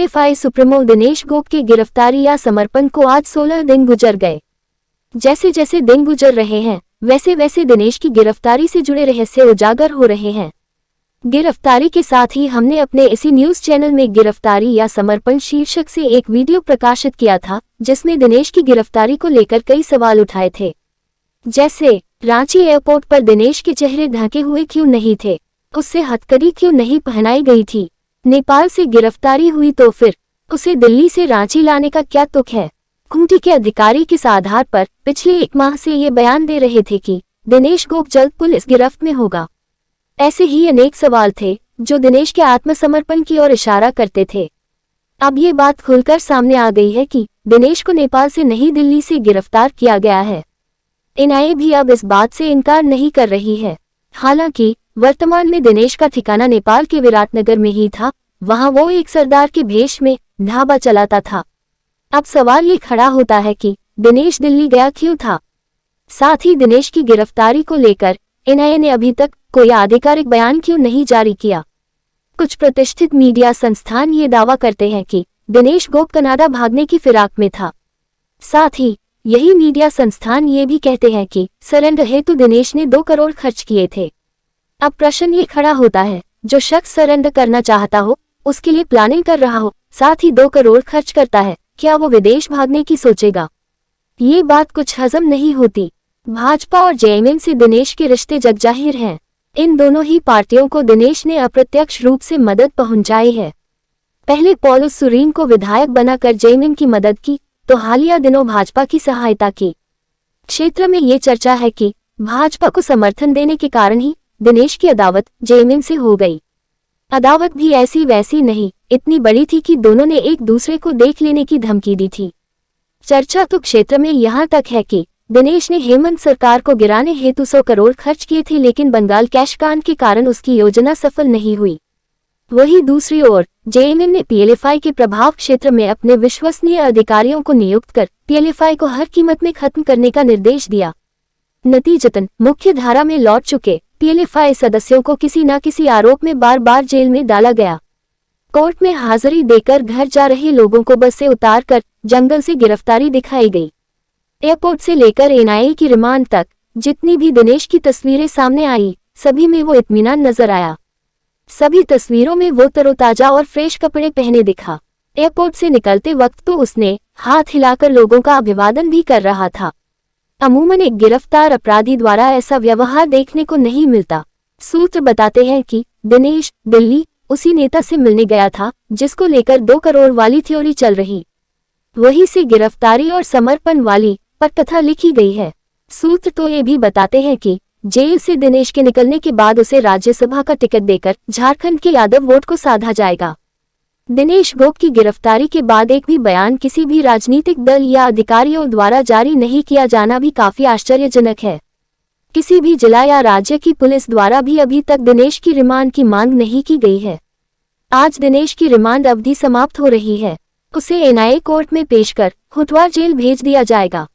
PLFI supremo Dinesh गोप के गिरफ्तारी या समर्पण को आज 16 दिन गुजर गए। जैसे जैसे दिन गुजर रहे हैं वैसे वैसे दिनेश की गिरफ्तारी से जुड़े रहस्य उजागर हो रहे हैं। गिरफ्तारी के साथ ही हमने अपने इसी न्यूज चैनल में गिरफ्तारी या समर्पण शीर्षक से एक वीडियो प्रकाशित किया था, जिसमें दिनेश की गिरफ्तारी को लेकर कई सवाल उठाए थे। जैसे रांची एयरपोर्ट पर दिनेश के चेहरे ढके हुए क्यों नहीं थे, उससे हथकड़ी क्यों नहीं पहनाई गई थी, नेपाल से गिरफ्तारी हुई तो फिर उसे दिल्ली से रांची लाने का क्या तुक है। खूंटी के अधिकारी किस आधार पर पिछले 1 माह से ये बयान दे रहे थे कि दिनेश गोप जल्द पुलिस गिरफ्त में होगा। ऐसे ही अनेक सवाल थे जो दिनेश के आत्मसमर्पण की ओर इशारा करते थे। अब ये बात खुलकर सामने आ गई है कि दिनेश को नेपाल से नहीं दिल्ली से गिरफ्तार किया गया है। एनआईए भी अब इस बात से इनकार नहीं कर रही है। हालांकि वर्तमान में दिनेश का ठिकाना नेपाल के विराटनगर में ही था, वहां वो एक सरदार के भेष में ढाबा चलाता था। अब सवाल ये खड़ा होता है कि दिनेश दिल्ली गया क्यों था। साथ ही दिनेश की गिरफ्तारी को लेकर एनआईए ने अभी तक कोई आधिकारिक बयान क्यों नहीं जारी किया। कुछ प्रतिष्ठित मीडिया संस्थान ये दावा करते हैं कि दिनेश गोप कनाडा भागने की फिराक में था। साथ ही यही मीडिया संस्थान ये भी कहते हैं कि सरेंडर हेतु दिनेश ने 2 करोड़ खर्च किए थे। अब प्रश्न ये खड़ा होता है, जो शख्स सरेंडर करना चाहता हो, उसके लिए प्लानिंग कर रहा हो, साथ ही 2 करोड़ खर्च करता है, क्या वो विदेश भागने की सोचेगा। ये बात कुछ हजम नहीं होती। भाजपा और जेएमएम से दिनेश के रिश्ते जगजाहिर हैं। इन दोनों ही पार्टियों को दिनेश ने अप्रत्यक्ष रूप से मदद पहुंचाई है। पहले पॉलुस सुरीन को विधायक बनाकर जेएमएम की मदद की, तो हालिया दिनों भाजपा की सहायता की। क्षेत्र में ये चर्चा है कि भाजपा को समर्थन देने के कारण ही दिनेश की अदावत जेएमएम से हो गई। अदावत भी ऐसी वैसी नहीं, इतनी बड़ी थी कि दोनों ने एक दूसरे को देख लेने की धमकी दी थी। चर्चा तो क्षेत्र में यहाँ तक है कि दिनेश ने हेमंत सरकार को गिराने हेतु 100 करोड़ खर्च किए थे, लेकिन बंगाल कैश कांड के कारण उसकी योजना सफल नहीं हुई। वहीं दूसरी ओर जेएमएम ने पीएलएफआई के प्रभाव क्षेत्र में अपने विश्वसनीय अधिकारियों को नियुक्त कर पीएलएफआई को हर कीमत में खत्म करने का निर्देश दिया। नतीजतन मुख्य धारा में लौट चुके पीएलएफआई सदस्यों को किसी न किसी आरोप में बार बार जेल में डाला गया। कोर्ट में हाजिरी देकर घर जा रहे लोगों को बस से उतारकर जंगल से गिरफ्तारी दिखाई गई। एयरपोर्ट से लेकर एनआईए की रिमांड तक जितनी भी दिनेश की तस्वीरें सामने आई, सभी में वो इत्मीनान नजर आया। सभी तस्वीरों में वो तरोताजा और फ्रेश कपड़े पहने दिखा। एयरपोर्ट से निकलते वक्त तो उसने हाथ हिलाकर लोगों का अभिवादन भी कर रहा था। अमूमन एक गिरफ्तार अपराधी द्वारा ऐसा व्यवहार देखने को नहीं मिलता। सूत्र बताते हैं कि दिनेश दिल्ली उसी नेता से मिलने गया था जिसको लेकर 2 करोड़ वाली थ्योरी चल रही। वहीं से गिरफ्तारी और समर्पण वाली पटकथा लिखी गई है। सूत्र तो ये भी बताते हैं कि जेल से दिनेश के निकलने के बाद उसे राज्यसभा का टिकट देकर झारखंड के यादव वोट को साधा जाएगा। दिनेश गोप की गिरफ्तारी के बाद एक भी बयान किसी भी राजनीतिक दल या अधिकारियों द्वारा जारी नहीं किया जाना भी काफी आश्चर्यजनक है। किसी भी जिला या राज्य की पुलिस द्वारा भी अभी तक दिनेश की रिमांड की मांग नहीं की गई है। आज दिनेश की रिमांड अवधि समाप्त हो रही है। उसे एनआईए कोर्ट में पेश कर हुटवार जेल भेज दिया जाएगा।